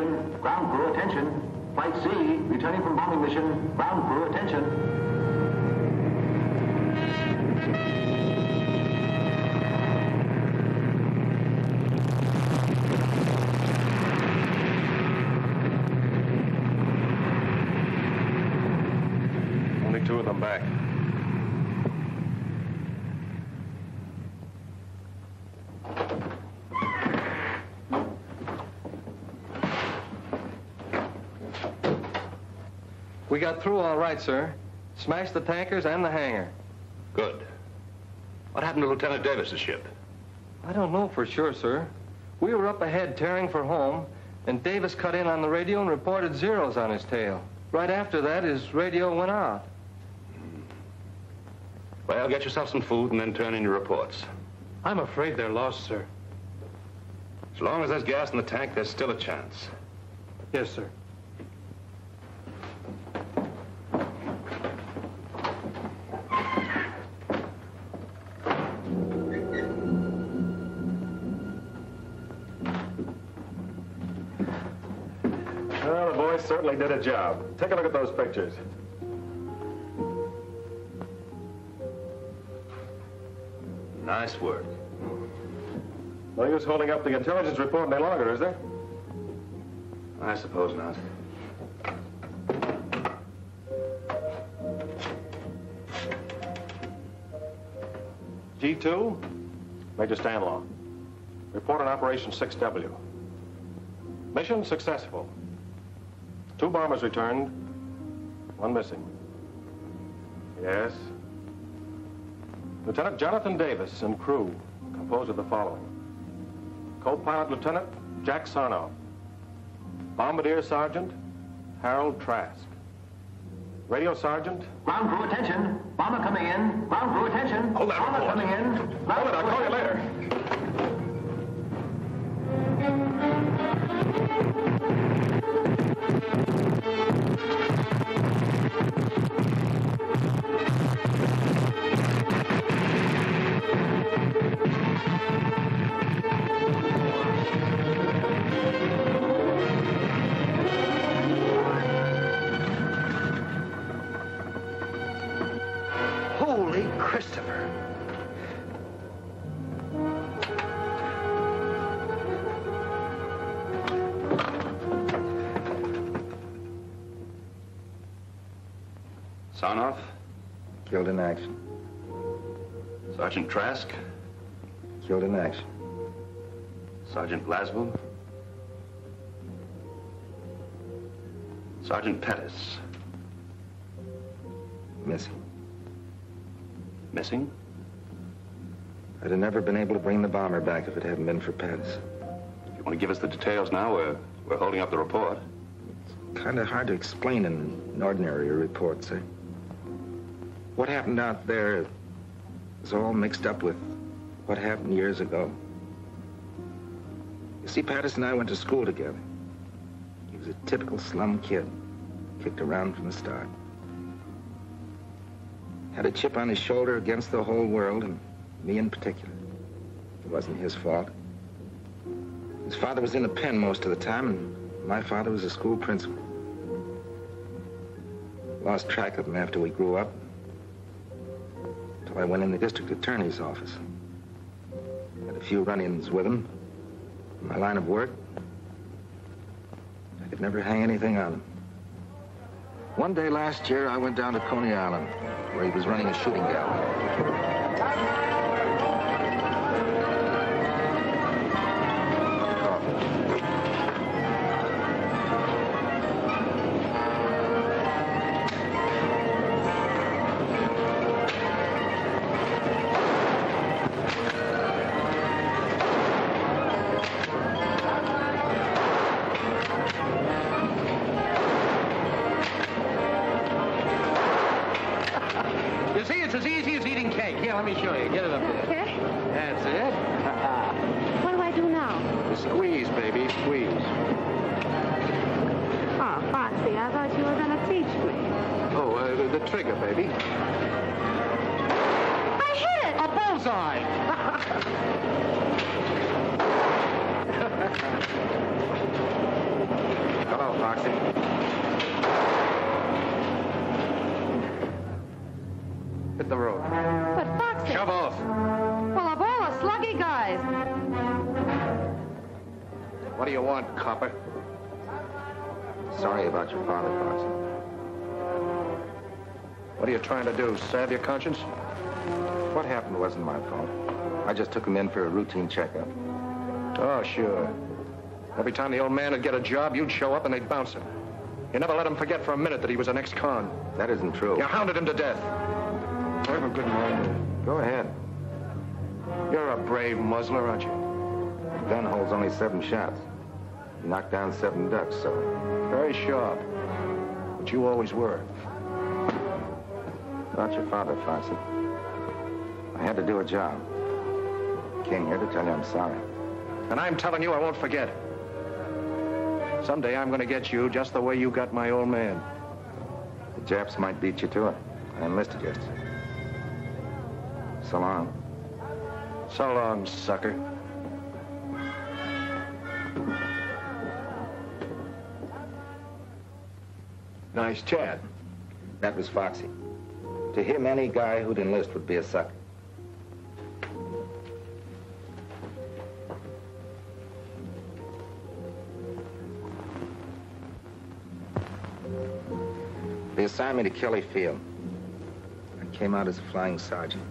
attention. Ground crew, attention. Flight C, returning from bombing mission. Ground crew, attention. Only 2 of them back. We got through all right, sir. Smashed the tankers and the hangar. Good. What happened to Lieutenant Davis's ship? I don't know for sure, sir. We were up ahead tearing for home, and Davis cut in on the radio and reported zeros on his tail. Right after that, his radio went out. Well, get yourself some food and then turn in your reports. I'm afraid they're lost, sir. As long as there's gas in the tank, there's still a chance. Yes, sir. Well, the boys certainly did a job. Take a look at those pictures. Nice work. No use holding up the intelligence report any longer, is there? I suppose not. G2, Major Stanlaw. Report on Operation 6W. Mission successful. 2 bombers returned, 1 missing. Yes. Lieutenant Jonathan Davis and crew composed of the following. Co-pilot Lieutenant Jack Sarnoff. Bombardier Sergeant Harold Trask. Radio Sergeant. Ground crew, attention. Bomber coming in. Ground crew, attention. Hold that Bomber report. coming in. Hold it, I'll call you later. Holy Christopher. Sarnoff? Killed in action. Sergeant Trask? Killed in action. Sergeant Glasgow? Sergeant Pettis? Missing. Missing? I'd have never been able to bring the bomber back if it hadn't been for Pettis. You want to give us the details now? We're holding up the report. It's kind of hard to explain in an ordinary report, sir. What happened out there is all mixed up with what happened years ago. You see, Pettis and I went to school together. He was a typical slum kid, kicked around from the start. Had a chip on his shoulder against the whole world, and me in particular. It wasn't his fault. His father was in the pen most of the time, and my father was a school principal. Lost track of him after we grew up, until I went in the district attorney's office. Had a few run-ins with him. In my line of work, I could never hang anything on him. One day last year, I went down to Coney Island, where he was running a shooting gallery. You see, it's as easy as eating cake. Here, let me show you. Get it up there. Okay. That's it. What do I do now? Squeeze, baby, squeeze. Oh, Foxy, I thought you were going to teach me. Oh, the trigger, baby. I hit it! A bullseye! Foxy. Hit the road. But Foxy... Shove off. Well, of all the sluggy guys... What do you want, copper? Sorry about your father, Foxy. What are you trying to do, salve your conscience? What happened wasn't my fault. I just took him in for a routine checkup. Oh, sure. Every time the old man would get a job, you'd show up and they'd bounce him. You never let him forget for a minute that he was an ex-con. That isn't true. You hounded him to death. I have a good mind. Go ahead. You're a brave muzzler, aren't you? The gun holds only 7 shots. You knocked down 7 ducks, so... Very sharp. But you always were. About your father, Foxy. I had to do a job. Came here to tell you I'm sorry. And I'm telling you I won't forget. Someday I'm going to get you just the way you got my old man. The Japs might beat you to it. I enlisted you. So long. So long, sucker. Nice chat. That was Foxy. To him, any guy who'd enlist would be a sucker. They assigned me to Kelly Field. I came out as a flying sergeant.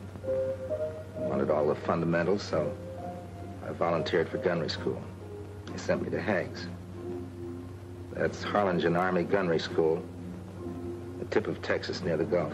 Wanted all the fundamentals, so I volunteered for gunnery school. They sent me to Hague's. That's Harlingen Army Gunnery School, the tip of Texas near the Gulf.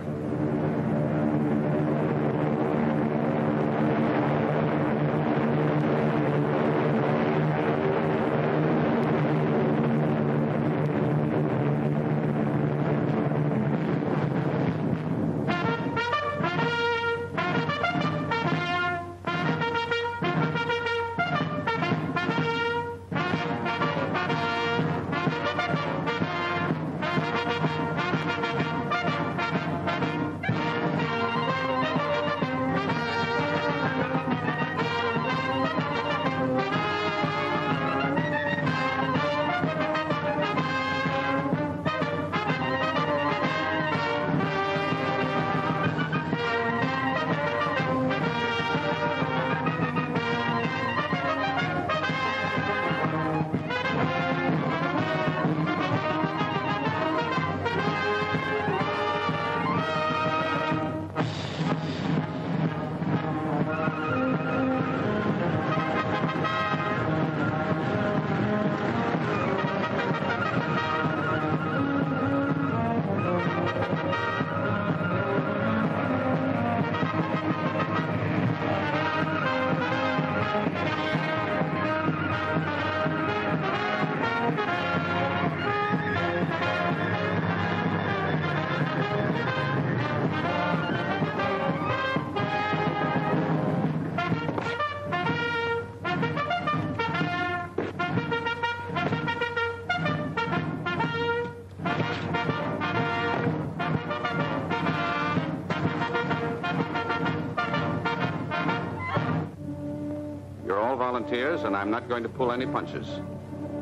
Volunteers, and I'm not going to pull any punches.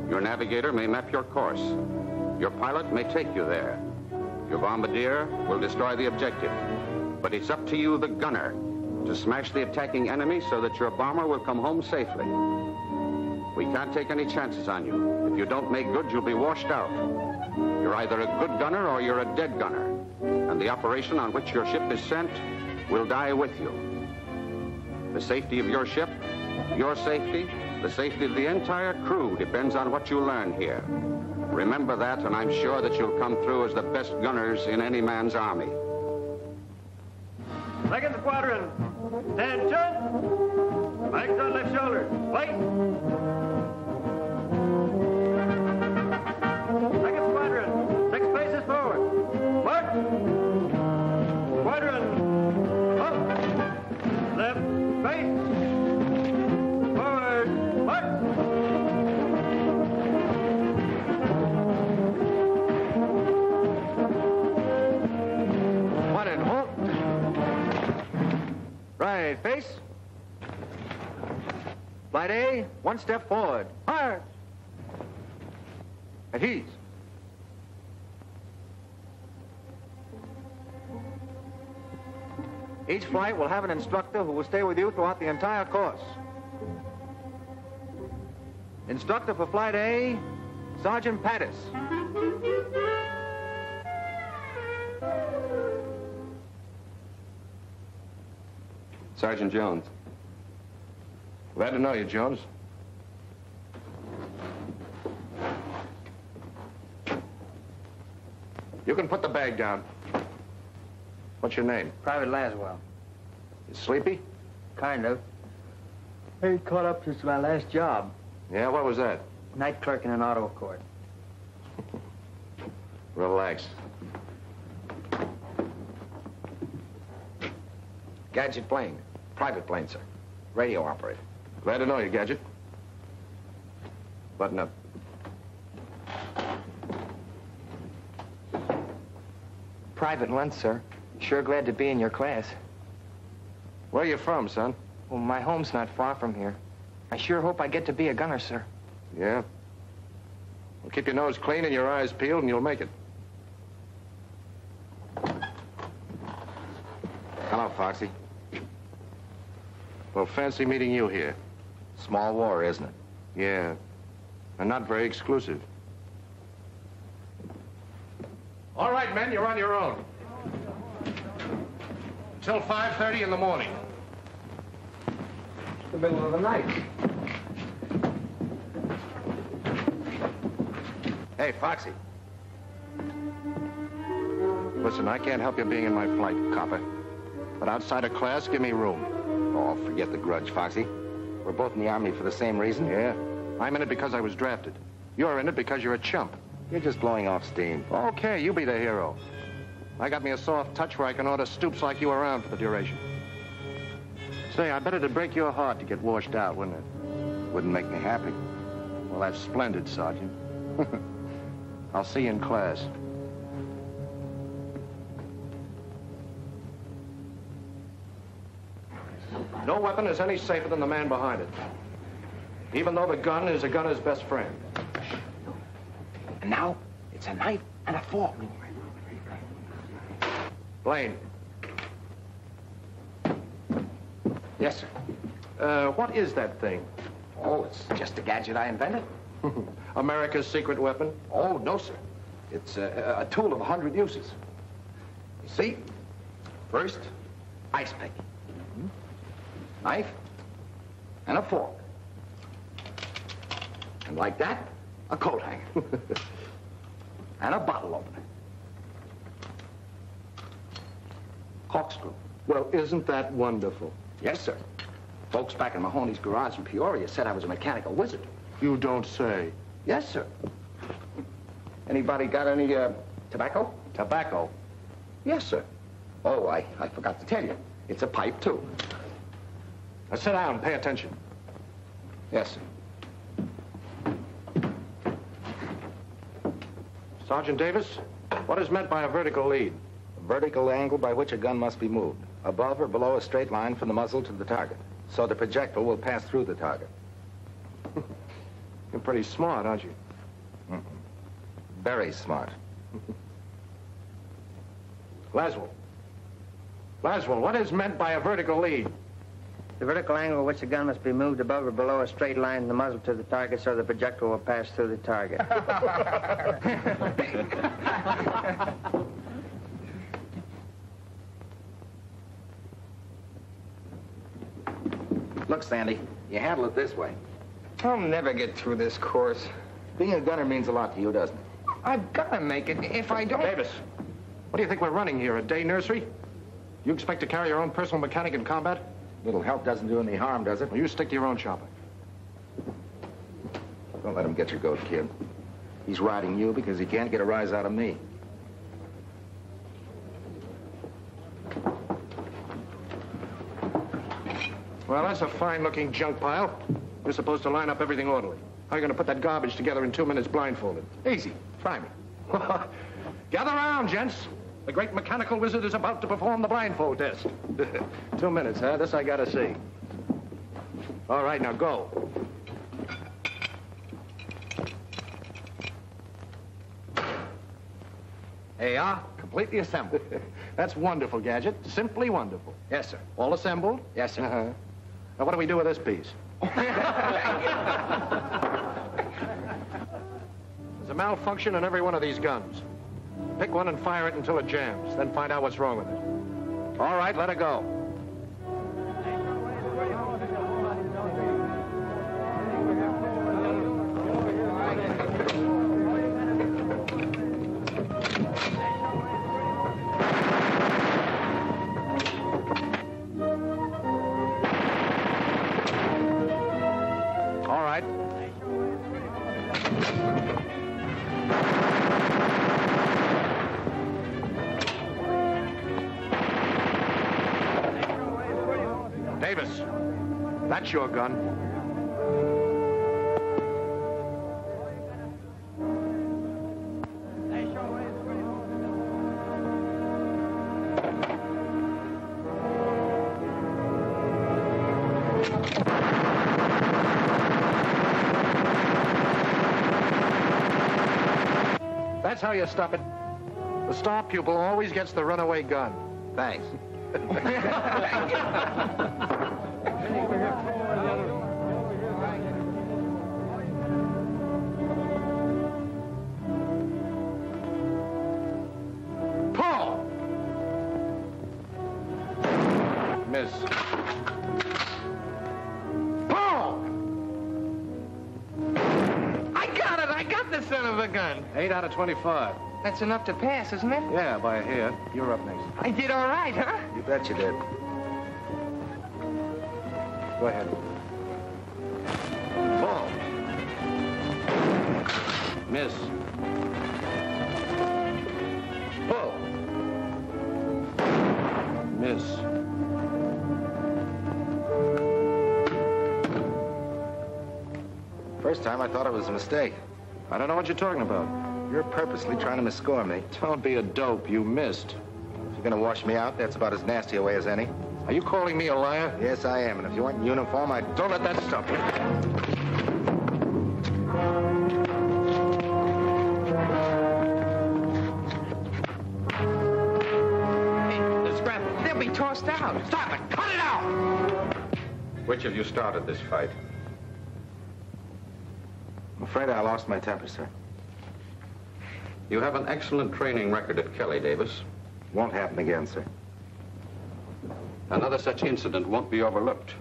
Your navigator may map your course. Your pilot may take you there. Your bombardier will destroy the objective. But it's up to you, the gunner, to smash the attacking enemy so that your bomber will come home safely. We can't take any chances on you. If you don't make good, you'll be washed out. You're either a good gunner or you're a dead gunner. And the operation on which your ship is sent will die with you. The safety of your ship, your safety, the safety of the entire crew depends on what you learn here. Remember that, and I'm sure that you'll come through as the best gunners in any man's army. Second squadron, attention! Flags on left shoulder, wait! Second squadron, 6 paces forward, march! Squadron, up! Left, face! Right, face. Flight A, 1 step forward. March. At ease. Each flight will have an instructor who will stay with you throughout the entire course. Instructor for Flight A, Sergeant Pattis. Sergeant Jones. Glad to know you, Jones. You can put the bag down. What's your name? Private Laswell. You sleepy? Kind of. Hey, caught up since my last job. Yeah, what was that? Night clerk in an auto court. Relax. Gadget plane. Private plane, sir. Radio operator. Glad to know you, Gadget. Button up. Private lunch, sir. Sure glad to be in your class. Where you from, son? Well, my home's not far from here. I sure hope I get to be a gunner, sir. Yeah? Well, keep your nose clean and your eyes peeled and you'll make it. Hello, Foxy. Well, fancy meeting you here. Small war, isn't it? Yeah. And not very exclusive. All right, men, you're on your own. Until 5:30 in the morning. It's the middle of the night. Hey, Foxy. Listen, I can't help you being in my flight, copper. But outside of class, give me room. Oh, forget the grudge, Foxy. We're both in the Army for the same reason. Yeah? I'm in it because I was drafted. You're in it because you're a chump. You're just blowing off steam. Okay, you be the hero. I got me a soft touch where I can order stoops like you around for the duration. Say, I bet it'd break your heart to get washed out, wouldn't it? Wouldn't make me happy. Well, that's splendid, Sergeant. I'll see you in class. No weapon is any safer than the man behind it. Even though the gun is a gunner's best friend. And now, it's a knife and a fork. Blaine. Yes, sir. What is that thing? Oh, it's just a gadget I invented. America's secret weapon? Oh, no, sir. It's a tool of 100 uses. You see, first, ice pick. Knife and a fork. And like that, a coat hanger. And a bottle opener. Corkscrew. Well, isn't that wonderful? Yes, sir. Folks back in Mahoney's garage in Peoria said I was a mechanical wizard. You don't say. Yes, sir. Anybody got any, tobacco? Tobacco? Yes, sir. Oh, I forgot to tell you. It's a pipe, too. Now sit down, pay attention. Yes, sir. Sergeant Davis, what is meant by a vertical lead? A vertical angle by which a gun must be moved, above or below a straight line from the muzzle to the target, so the projectile will pass through the target. You're pretty smart, aren't you? Very smart. Laswell. Laswell, what is meant by a vertical lead? The vertical angle at which the gun must be moved above or below a straight line from the muzzle to the target so the projectile will pass through the target. Look, Sandy, you handle it this way. I'll never get through this course. Being a gunner means a lot to you, doesn't it? I've got to make it. If I don't... Davis, what do you think we're running here, a day nursery? You expect to carry your own personal mechanic in combat? Little help doesn't do any harm, does it? Well, you stick to your own chopper. Don't let him get your goat, kid. He's riding you because he can't get a rise out of me. Well, that's a fine-looking junk pile. You're supposed to line up everything orderly. How are you going to put that garbage together in 2 minutes blindfolded? Easy. Try me. Gather around, gents. The great mechanical wizard is about to perform the blindfold test. 2 minutes, huh? This I gotta see. All right, now go. They are completely assembled. That's wonderful, Gadget. Simply wonderful. Yes, sir. All assembled? Yes, sir. Now, what do we do with this piece? There's a malfunction in every one of these guns. Pick one and fire it until it jams, then find out what's wrong with it. All right, let it go. All right. Davis, that's your gun. That's how you stop it. The star pupil always gets the runaway gun. Thanks. Paul! Miss. Paul! I got it! I got the son of a gun! 8 out of 25. That's enough to pass, isn't it? Yeah, by a hair. You're up next. I did all right, huh? You bet you did. Go ahead. Ball. Miss. Pull. Miss. First time I thought it was a mistake. I don't know what you're talking about. You're purposely trying to misscore me. Don't be a dope. You missed. If you're gonna wash me out, that's about as nasty a way as any. Are you calling me a liar? Yes, I am. And if you weren't in uniform, I'd... Don't let that stop you. Hey, the scrap, they'll be tossed out. Stop it! Cut it out! Which of you started this fight? I'm afraid I lost my temper, sir. You have an excellent training record at Kelly, Davis. Won't happen again, sir. Another such incident won't be overlooked.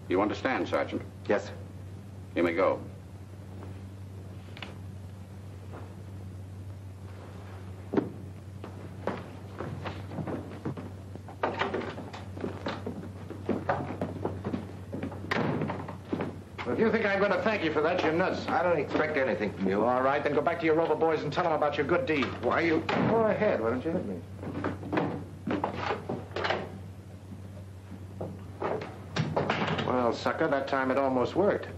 You understand, Sergeant? Yes, sir. You may go. If you think I'm going to thank you for that, you're nuts. I don't expect anything from you. All right, then go back to your Rover boys and tell them about your good deed. Why you... Go ahead. Why don't you hit me? Well, sucker, that time it almost worked.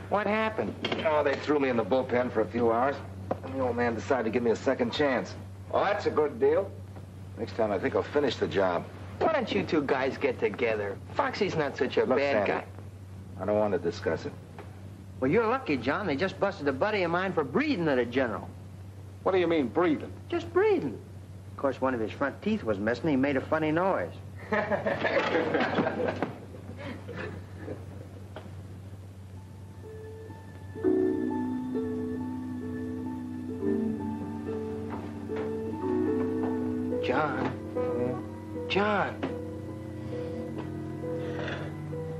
What happened? Oh, they threw me in the bullpen for a few hours. And the old man decided to give me a second chance. Well, that's a good deal. Next time, I think I'll finish the job. Why don't you two guys get together? Foxy's not such a Look, bad Sandy, guy. I don't want to discuss it. Well, you're lucky, John. They just busted a buddy of mine for breathing at a general. What do you mean, breathing? Just breathing. Of course, one of his front teeth was missing. He made a funny noise. John. John.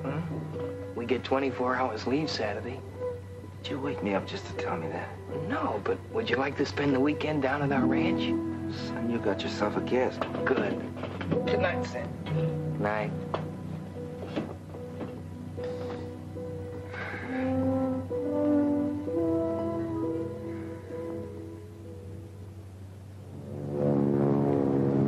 Huh? We get 24 hours leave Saturday. Did you wake me up just to tell me that? No, but would you like to spend the weekend down at our ranch? Son, you got yourself a guest. Good. Good night, Sam. Night.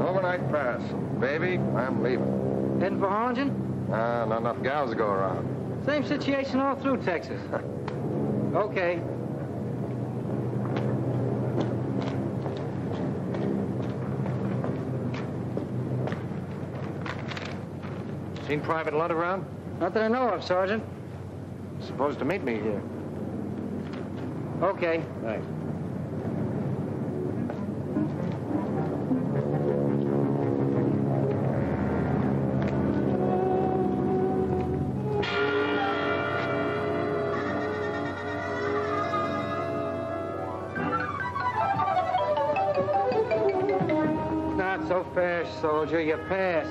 Overnight pass. Baby, I'm leaving. Heading for Harlingen? Not enough gals to go around. Same situation all through Texas. Okay. Seen Private Lunt around? Not that I know of, Sergeant. Supposed to meet me here. Okay. Thanks. Not so fast, soldier. You passed.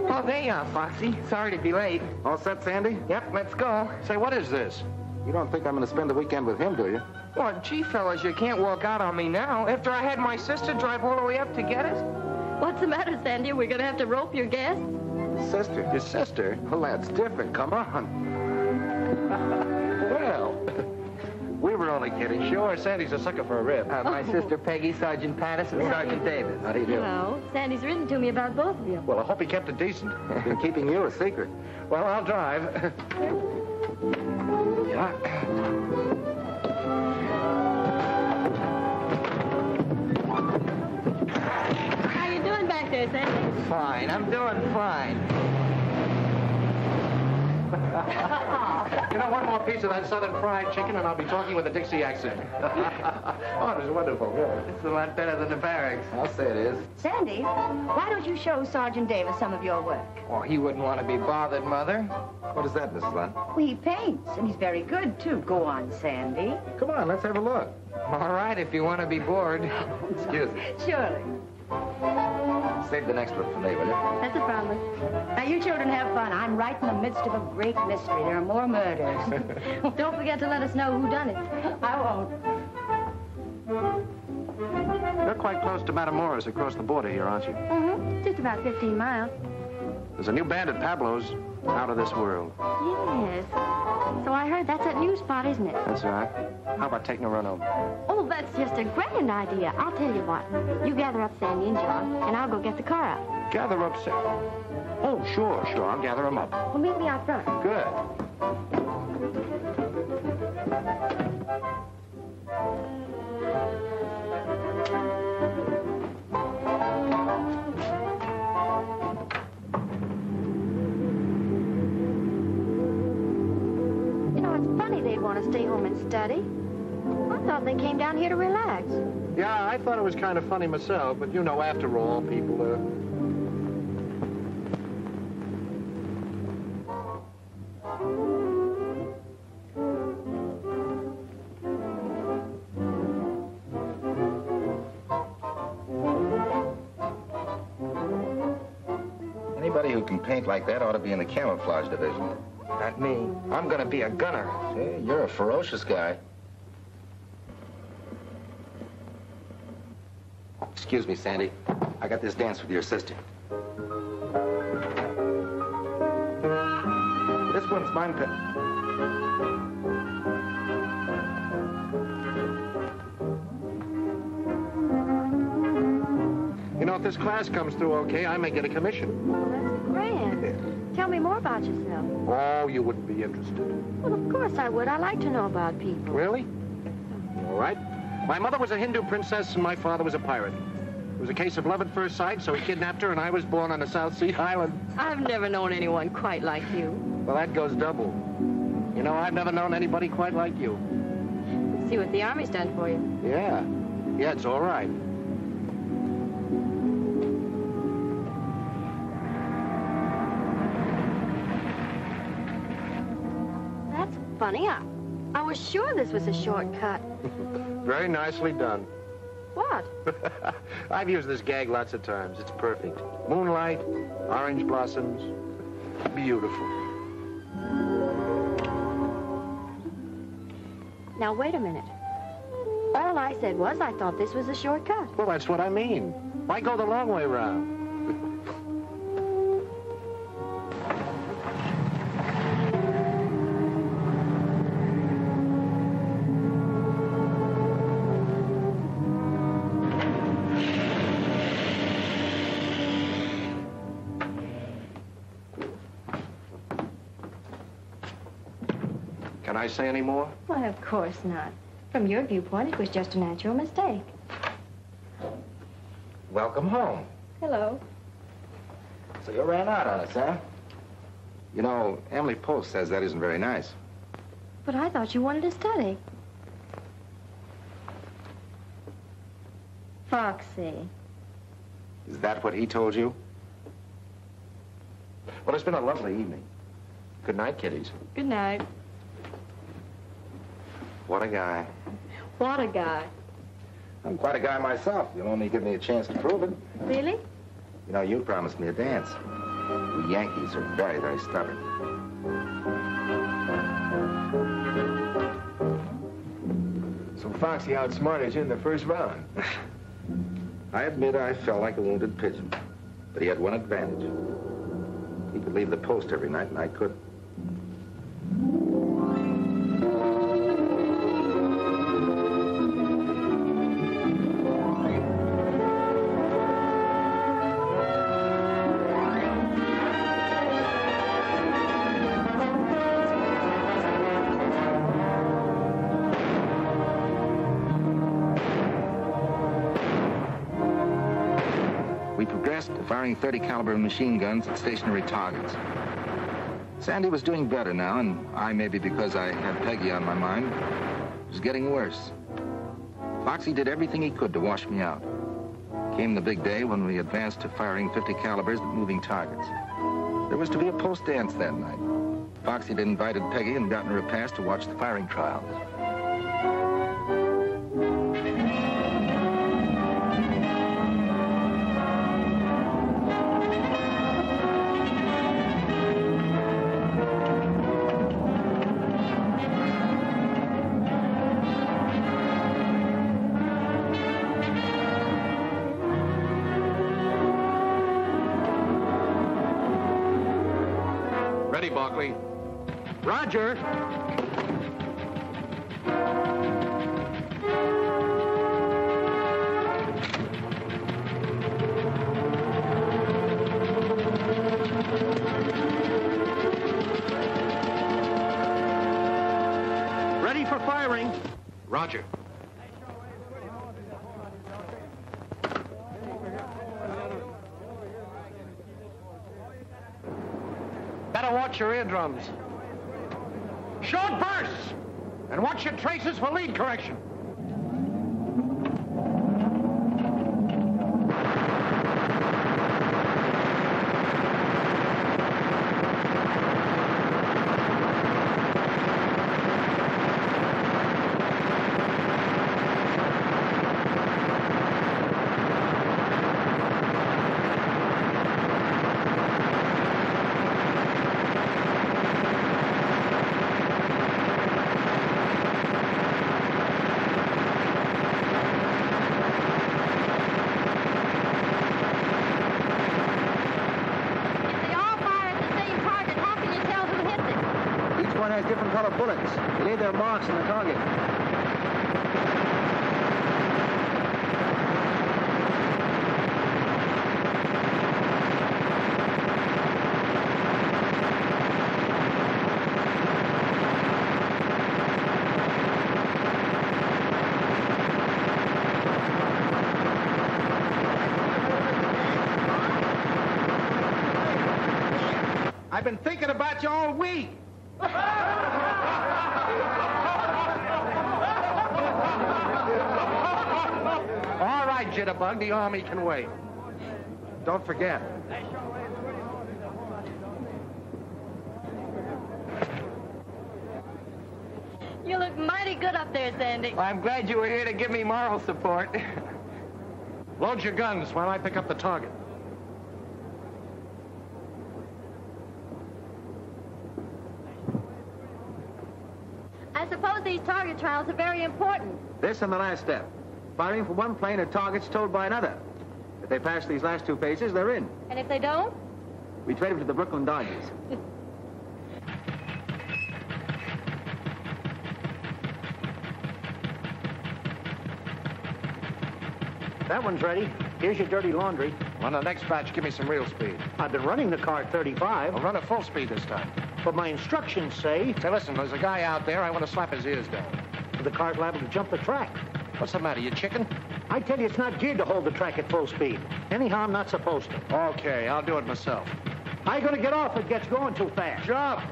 Oh, there you are, Foxy. Sorry to be late. All set, Sandy? Yep, let's go. Say, what is this? You don't think I'm going to spend the weekend with him, do you? Well, gee, fellas, you can't walk out on me now. After I had my sister drive all the way up to get us. What's the matter, Sandy? We're going to have to rope your guests? Sister? Your sister? Well, that's different. Come on. Well, we were only kidding. Sure, Sandy's a sucker for a rib. My sister Peggy, Sergeant Pattis, and Sergeant Davis. How do you do? Hello. Sandy's written to me about both of you. Well, I hope he kept it decent. Been keeping you a secret. Well, I'll drive. Yeah. How you doing back there, Sandy? Fine, I'm doing fine. You know, one more piece of that southern fried chicken, and I'll be talking with a Dixie accent. Oh, it was wonderful, really. It's a lot better than the barracks. I'll say it is. Sandy, why don't you show Sergeant Davis some of your work? Oh, he wouldn't want to be bothered, Mother. What is that, Mrs. Lunt? Well, he paints, and he's very good, too. Go on, Sandy. Come on, let's have a look. All right, if you want to be bored. Excuse me. Surely. Save the next one for me, will you? That's a promise. Now, you children have fun. I'm right in the midst of a great mystery. There are more murders. Don't forget to let us know who done it. I won't. You're quite close to Matamoros across the border here, aren't you? Mm-hmm. Just about 15 miles. There's a new band at Pablo's, out of this world. Yes. So I heard that's that new spot, isn't it? That's right. How about taking a run over? Oh, that's just a grand idea. I'll tell you what. You gather up Sandy and John, and I'll go get the car out. Gather up, Sarah. Oh, sure. I'll gather them up. Well, meet me out front. Good. You know, it's funny they'd want to stay home and study. I thought they came down here to relax. Yeah, I thought it was kind of funny myself, but you know, after all, people Anybody who can paint like that ought to be in the camouflage division. Not me. I'm going to be a gunner. Hey, you're a ferocious guy. Excuse me, Sandy. I got this dance with your sister. This one's mine. You know, if this class comes through okay, I may get a commission. Well, that's grand. Tell me more about yourself. Oh, you wouldn't be interested. Well, of course I would. I like to know about people. Really? All right. My mother was a Hindu princess and my father was a pirate. It was a case of love at first sight, so he kidnapped her and I was born on a South Sea island. I've never known anyone quite like you. Well, that goes double. You know, I've never known anybody quite like you. Let's see what the Army's done for you. Yeah. Yeah, it's all right. That's funny. I was sure this was a shortcut. Very nicely done. What? I've used this gag lots of times. It's perfect. Moonlight, orange blossoms. Beautiful. Now, wait a minute. All I said was I thought this was a shortcut. Well, that's what I mean. Why go the long way round? Can I say any more? Why, of course not. From your viewpoint, it was just a natural mistake. Welcome home. Hello. So you ran out on us, huh? You know, Emily Post says that isn't very nice. But I thought you wanted to study. Foxy. Is that what he told you? Well, it's been a lovely evening. Good night, kiddies. Good night. What a guy. What a guy. I'm quite a guy myself. You'll only give me a chance to prove it. Really? You know, you promised me a dance. We Yankees are very, very stubborn. So Foxy outsmarted you in the first round. I admit I felt like a wounded pigeon, but he had one advantage. He could leave the post every night, and I couldn't. Firing 30 caliber machine guns at stationary targets. Sandy was doing better now, and I, maybe because I had Peggy on my mind, was getting worse. Foxy did everything he could to wash me out. Came the big day when we advanced to firing 50 calibers at moving targets. There was to be a post dance that night. Foxy had invited Peggy and gotten her a pass to watch the firing trial. Roger. Ready for firing. Roger. Better watch your eardrums. Short bursts! And watch your traces for lead correction. I've been thinking about you all week. All right, Jitterbug, the Army can wait. Don't forget. You look mighty good up there, Sandy. Well, I'm glad you were here to give me moral support. Load your guns while I pick up the target. I suppose these target trials are very important. This and the last step. Firing from one plane at targets told by another. If they pass these last two phases, they're in. And if they don't? We trade them to the Brooklyn Dodgers. That one's ready. Here's your dirty laundry. On the next batch, give me some real speed. I've been running the car at 35. I'll run at full speed this time. But my instructions say... Say, listen, there's a guy out there. I want to slap his ears down. The car's liable to jump the track. What's the matter, you chicken? I tell you, it's not geared to hold the track at full speed. Anyhow, I'm not supposed to. Okay, I'll do it myself. I ain't gonna get off if it gets going too fast. Jump!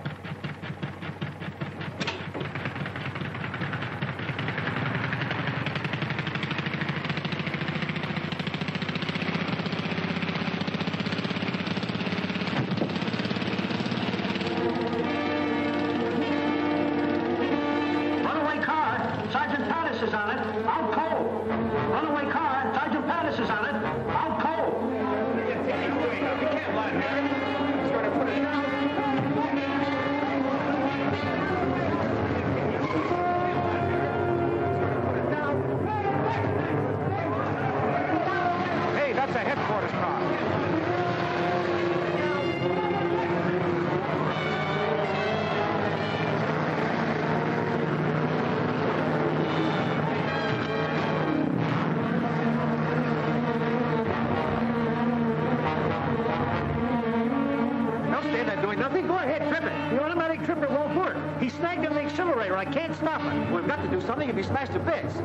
I can't stop it. We've got to do something if he smashed to bits.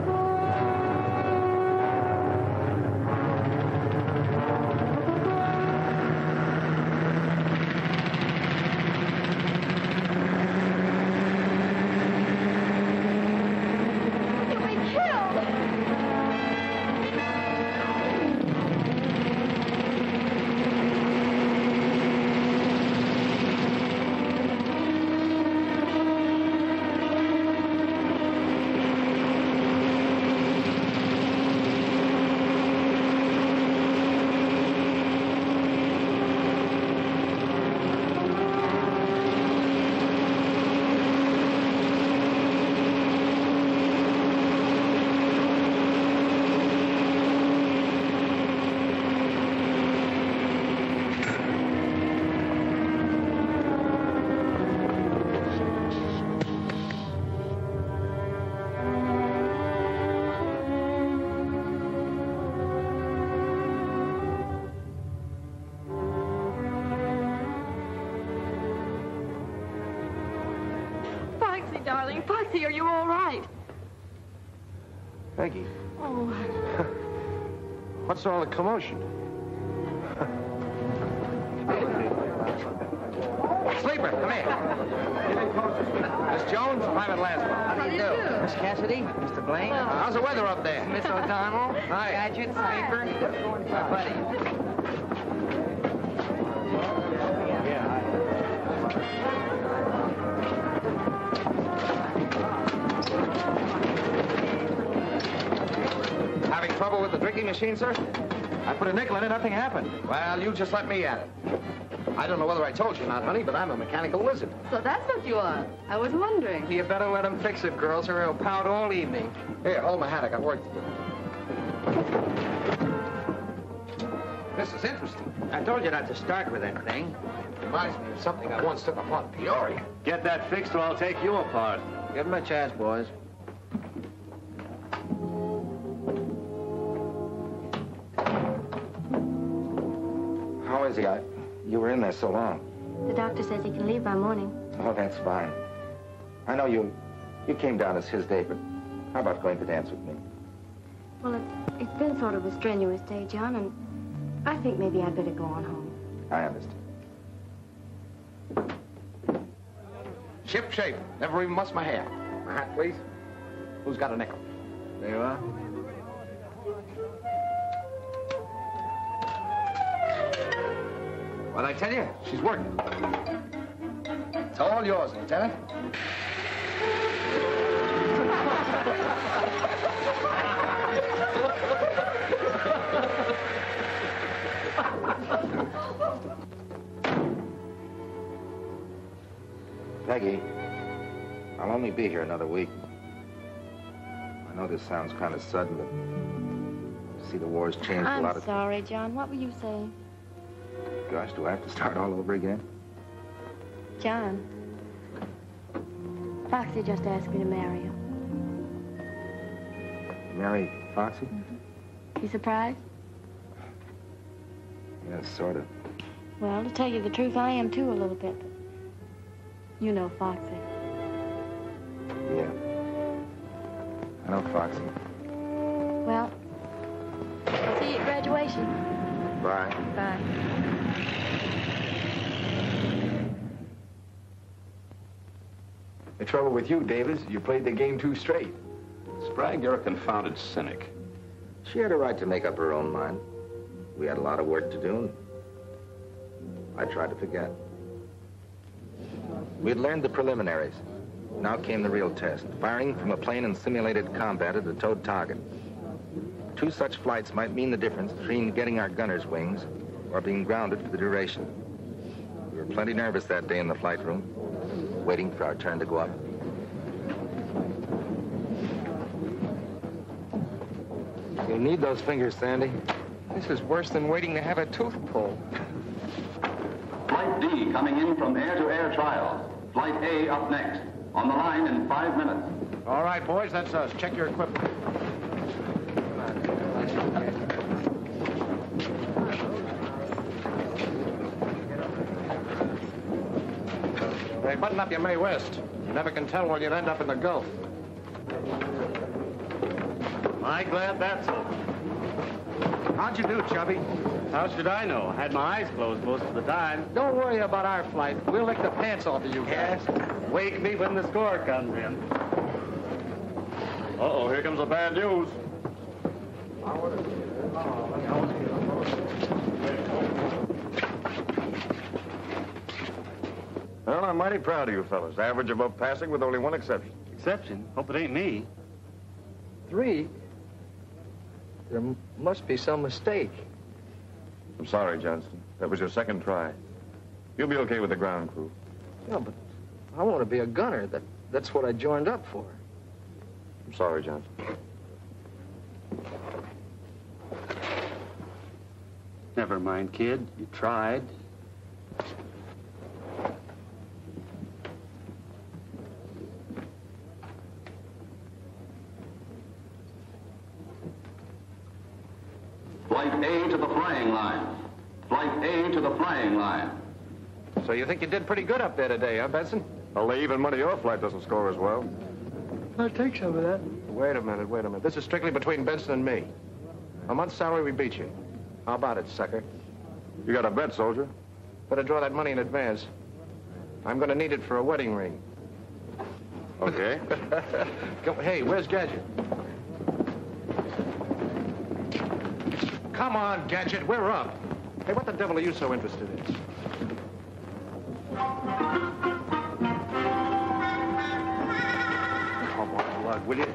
Darling, Foxy, are you all right? Peggy. Oh. What's all the commotion? Sleeper, come here. Miss Jones, Private Laswell. How do you do? Miss Cassidy, Mr. Blaine. How's the weather up there? Miss O'Donnell. Hi. Gadget, Sleeper. My buddy. Having trouble with the drinking machine, sir? I put a nickel in it, nothing happened. Well, you just let me at it. I don't know whether I told you or not, honey, but I'm a mechanical wizard. So that's what you are. I was wondering. You better let him fix it, girls, or he'll pout all evening. Here, hold my hat. I got work to do. This is interesting. I told you not to start with anything. Reminds me of something I once took upon Peoria. Get that fixed or I'll take you apart. Give him a chance, boys. How is he? You were in there so long. The doctor says he can leave by morning. Oh, that's fine. I know you came down as his day, but how about going to dance with me? Well, it's been sort of a strenuous day, John, and I think maybe I'd better go on home. I understand. Ship shape. Never even mussed my hair. My hat, please. Who's got a nickel? There you are. What'd I tell you? She's working. It's all yours, Lieutenant. Peggy, I'll only be here another week. I know this sounds kind of sudden, but see, the war's changed a lot I'm sorry, John. What were you saying? Gosh, do I have to start all over again? John, Foxy just asked me to marry him. Marry Foxy? You surprised? Yeah, sort of. Well, to tell you the truth, I am too a little bit. You know Foxy. Yeah. I know Foxy. Well, I'll see you at graduation. Bye. Bye. The trouble with you, Davis, you played the game too straight. Sprague, you're a confounded cynic. She had a right to make up her own mind. We had a lot of work to do, and I tried to forget. We'd learned the preliminaries. Now came the real test, firing from a plane in simulated combat at a towed target. 2 such flights might mean the difference between getting our gunner's wings or being grounded for the duration. We were plenty nervous that day in the flight room, waiting for our turn to go up. You need those fingers, Sandy. This is worse than waiting to have a tooth pulled. Flight D coming in from air-to-air trials. Flight A up next. On the line in 5 minutes. All right, boys, that's us. Check your equipment. Hey, button up your Mae West. You never can tell when you'll end up in the Gulf. Am I glad that's over? How'd you do, Chubby? How should I know? I had my eyes closed most of the time. Don't worry about our flight. We'll lick the pants off of you guys. Wake me when the score comes in. Uh-oh, here comes the bad news. Well, I'm mighty proud of you fellas. Average above passing with only 1 exception. Exception? Hope it ain't me. 3? There must be some mistake. I'm sorry, Johnston. That was your 2nd try. You'll be okay with the ground crew. Yeah, but I want to be a gunner. That's what I joined up for. I'm sorry, Johnston. Never mind, kid. You tried. Flight A to the flying line. Flight A to the flying line. So you think you did pretty good up there today, huh, Benson? Well, they even money your flight doesn't score as well. I'll take some of that. Wait a minute. This is strictly between Benson and me. A month's salary, we beat you. How about it, sucker? You got a bet, soldier? Better draw that money in advance. I'm going to need it for a wedding ring. Okay. Hey, where's Gadget? Come on, Gadget, we're up. Hey, what the devil are you so interested in? Come on, Lug, will you?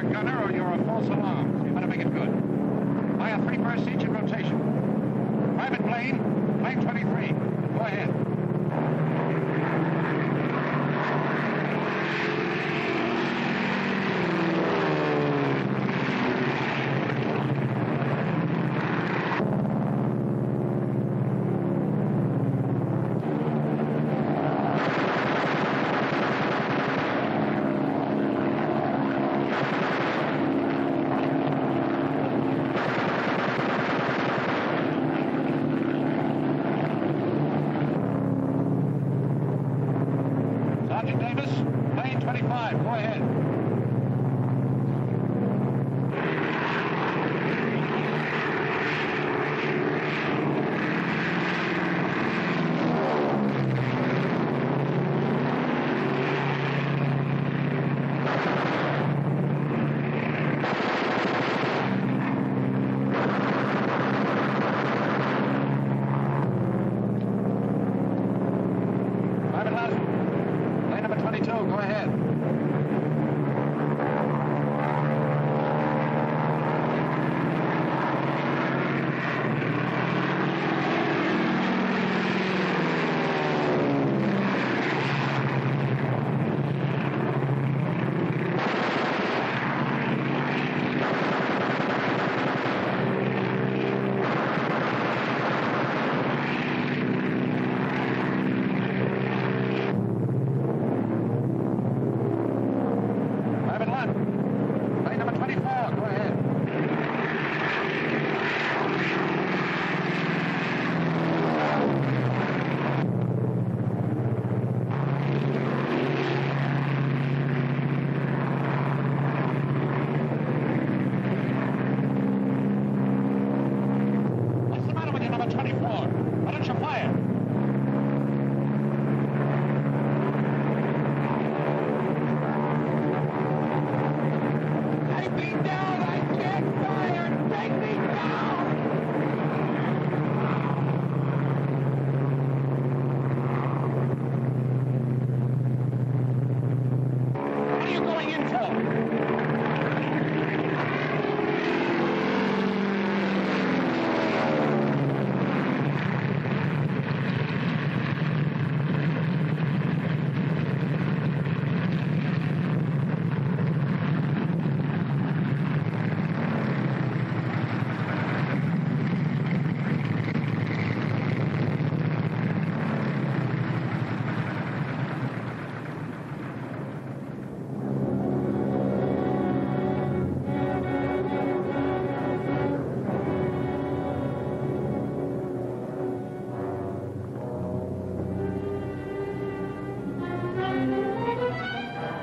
a gunner or you're a false alarm. So you better make it good. Fire 3 bursts each in rotation. Private plane, plane 23. Go ahead.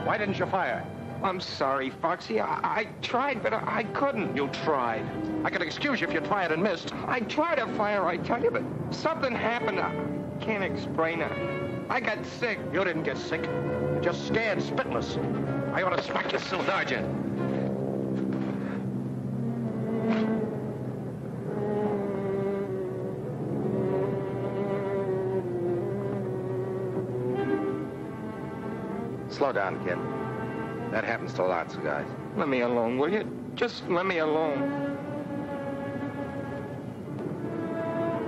Why didn't you fire? I'm sorry, Foxy. I tried, but I couldn't. You tried. I could excuse you if you'd fired and missed. I tried to fire, I tell you, but something happened. I can't explain it. I got sick. You didn't get sick. You're just scared spitless. I ought to smack you still, Sergeant. Slow down, kid. That happens to lots of guys. Let me alone, will you? Just let me alone.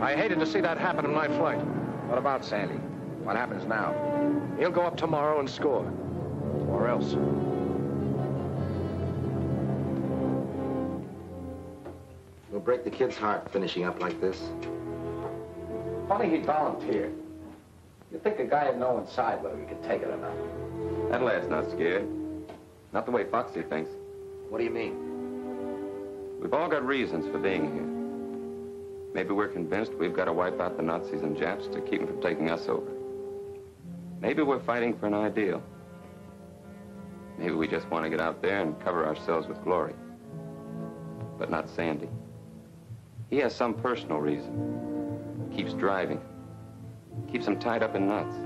I hated to see that happen in my flight. What about Sandy? What happens now? He'll go up tomorrow and score. Or else. It'll break the kid's heart finishing up like this. Funny he volunteered. You'd think a guy would know inside whether he could take it or not. That lad's not scared. Not the way Foxy thinks. What do you mean? We've all got reasons for being here. Maybe we're convinced we've got to wipe out the Nazis and Japs to keep them from taking us over. Maybe we're fighting for an ideal. Maybe we just want to get out there and cover ourselves with glory. But not Sandy. He has some personal reason. Keeps driving. Keeps him tied up in knots.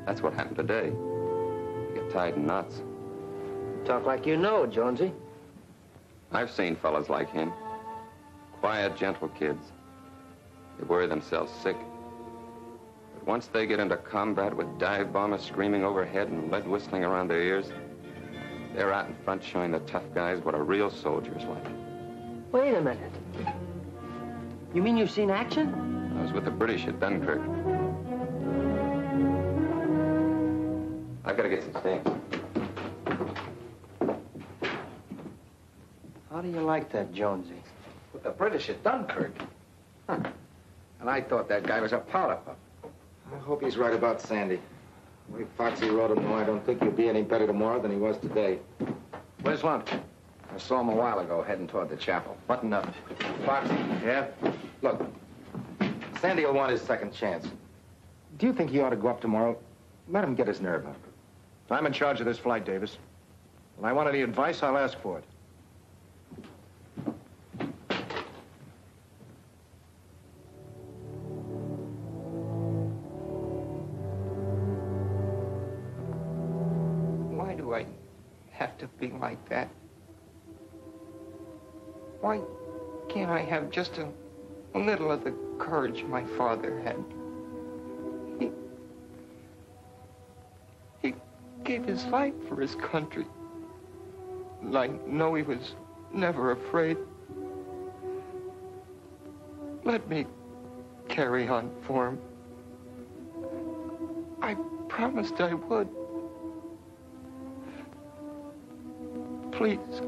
That's what happened today. You get tied in knots. Talk like you know, Jonesy. I've seen fellas like him. Quiet, gentle kids. They worry themselves sick. But once they get into combat with dive bombers screaming overhead and lead whistling around their ears, They're out in front showing the tough guys what a real soldier's like. Wait a minute. You mean you've seen action? I was with the British at Dunkirk. I've got to get some things. How do you like that, Jonesy? With the British at Dunkirk? Huh. And I thought that guy was a powder puff. I hope he's right about Sandy. The way Foxy wrote him, though, I don't think he'll be any better tomorrow than he was today. Where's lunch? I saw him a while ago heading toward the chapel. Button up. Foxy. Yeah? Look, Sandy will want his second chance. Do you think he ought to go up tomorrow? Let him get his nerve up. I'm in charge of this flight, Davis. When I want any advice, I'll ask for it. Why do I have to be like that? Why can't I have just a little of the courage my father had? He gave his life for his country. And I know he was never afraid. Let me carry on for him. I promised I would. Please.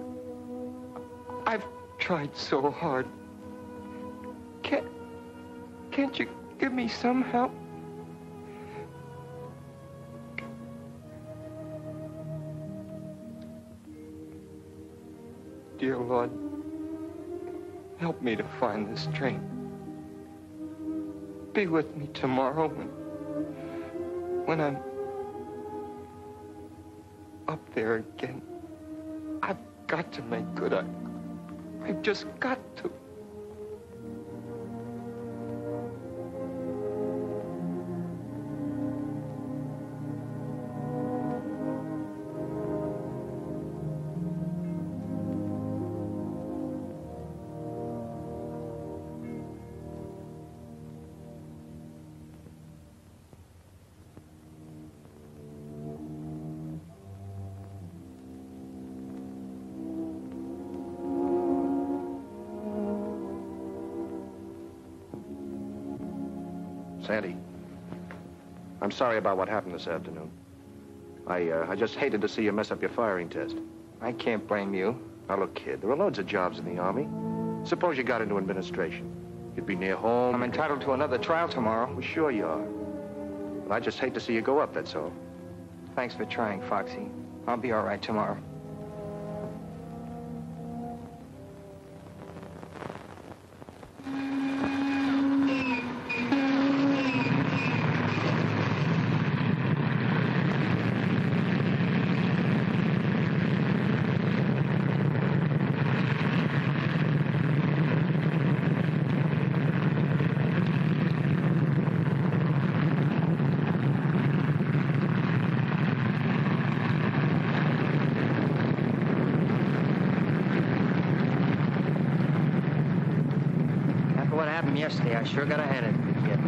I've tried so hard. Can't you give me some help? Dear Lord, help me to find the strength. Be with me tomorrow when I'm up there again. I've got to make good. I've just got to. Sandy, I'm sorry about what happened this afternoon. I just hated to see you mess up your firing test. I can't blame you. Now, look, kid, there are loads of jobs in the Army. Suppose you got into administration. You'd be near home. I'm entitled to another trial tomorrow. Well, sure you are. But I just hate to see you go up, that's all. Thanks for trying, Foxy. I'll be all right tomorrow. Yesterday, I sure got a hand in it, kid.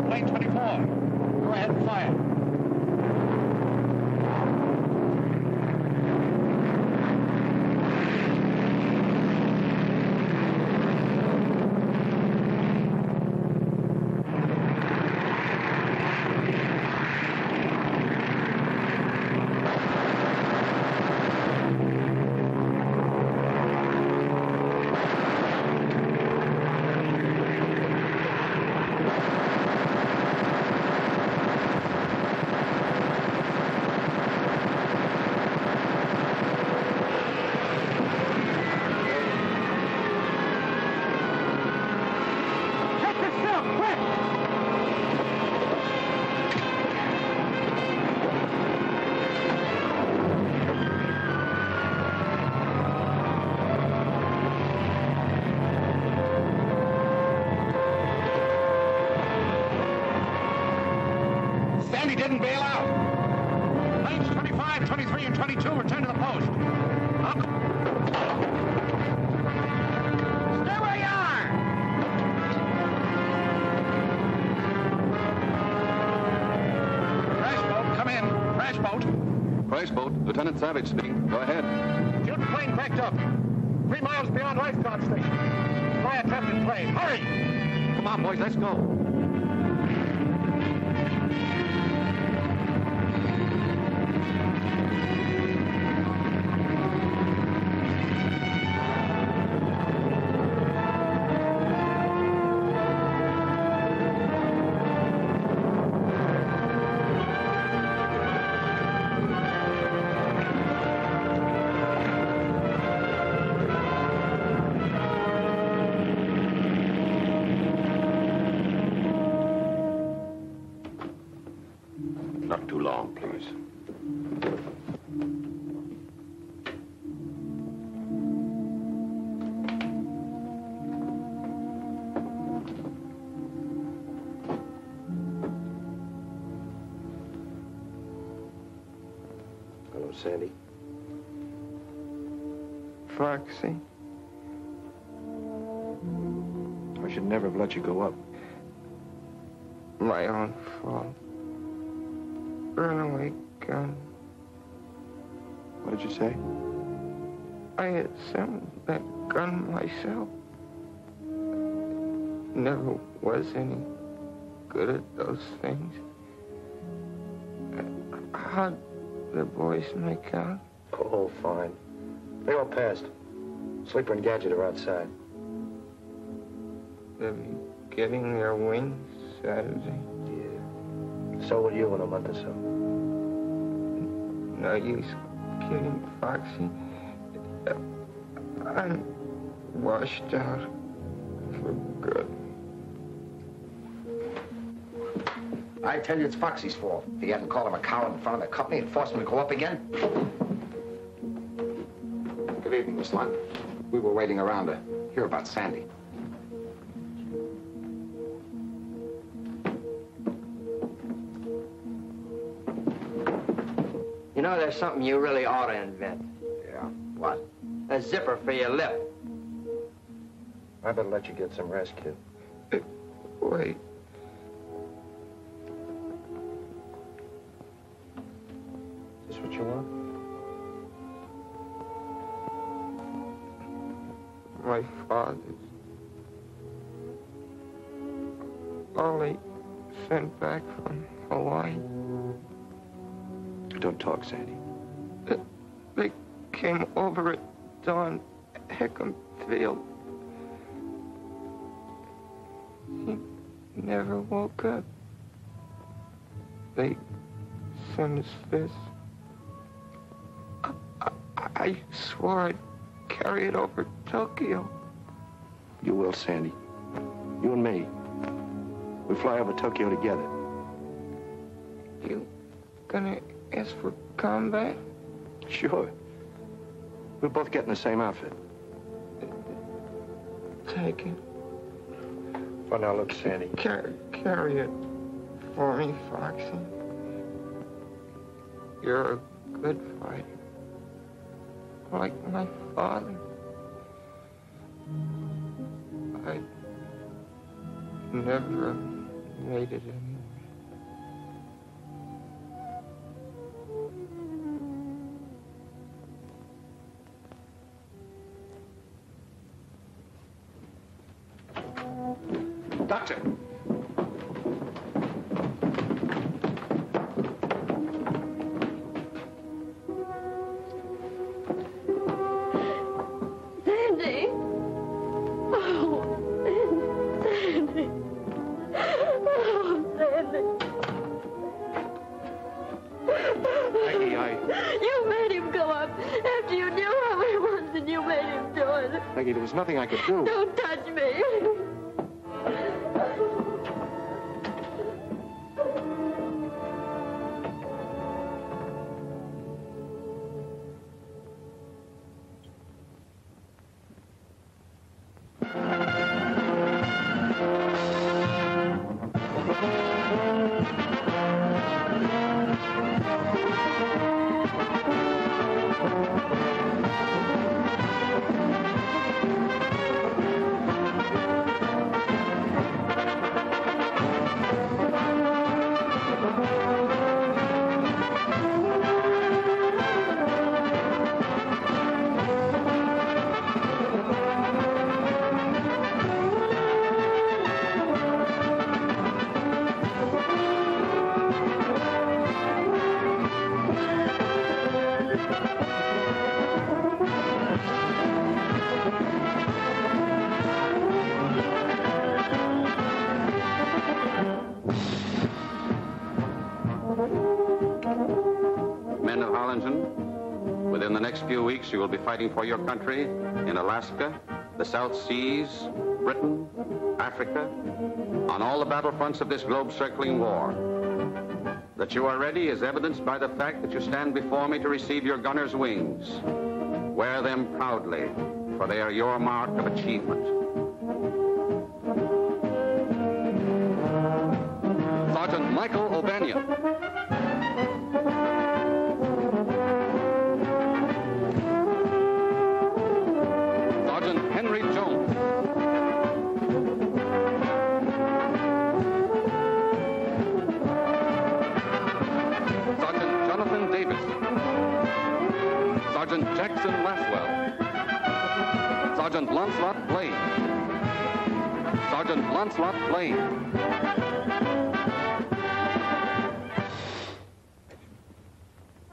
Plane 24. Go ahead and fire. Sandy didn't bail out. Lanes 25, 23, and 22 return to the post. Stay where you are! Crash boat, come in. Crash boat. Crash boat, Lieutenant Savage speaking. Go ahead. Shooting plane backed up. 3 miles beyond lifeguard station. Fly a traffic plane. Hurry! Come on, boys, let's go. Not too long, please. Hello, Sandy. Foxy. I should never have let you go up. My own fault. Runaway gun. What did you say? I assembled that gun myself. Never was any good at those things. How'd the boys make out? Oh, fine. They all passed. Sleeper and Gadget are outside. They'll be getting their wings Saturday. Yeah. So will you in a month or so. No use kidding, Foxy. I'm washed out for good. I tell you, it's Foxy's fault. If he hadn't called him a coward in front of the company and forced him to go up again. Good evening, Miss Lund. We were waiting around to hear about Sandy. You know, there's something you really ought to invent. Yeah, what? A zipper for your lip. I better let you get some rest, kid. Wait. Is this what you want? My father's. All they sent back from Hawaii. Don't talk, Sandy. They came over at dawn, Hickam Field. He never woke up. They sent us this. I swore I'd carry it over Tokyo. You will, Sandy. You and me. We fly over Tokyo together. You gonna ask for combat? Sure. We'll both get in the same outfit. Take it. For now, look, Sandy. Carry it for me, Foxy. You're a good fighter. Like my father. I never made it anyway. Doctor! Sandy! Oh, Sandy! Oh, Sandy! Maggie, You made him go up after you knew how he was and you made him do it. Maggie, there was nothing I could do. Don't touch me. few weeks, you will be fighting for your country in Alaska, the South Seas, Britain, Africa, on all the battlefronts of this globe-circling war. That you are ready is evidenced by the fact that you stand before me to receive your gunner's wings. Wear them proudly, for they are your mark of achievement. Sergeant Michael O'Banion. Sergeant Henry Jones. Sergeant Jonathan Davis. Sergeant Jackson Laswell. Sergeant Lancelot Blaine. Sergeant Lancelot Blaine.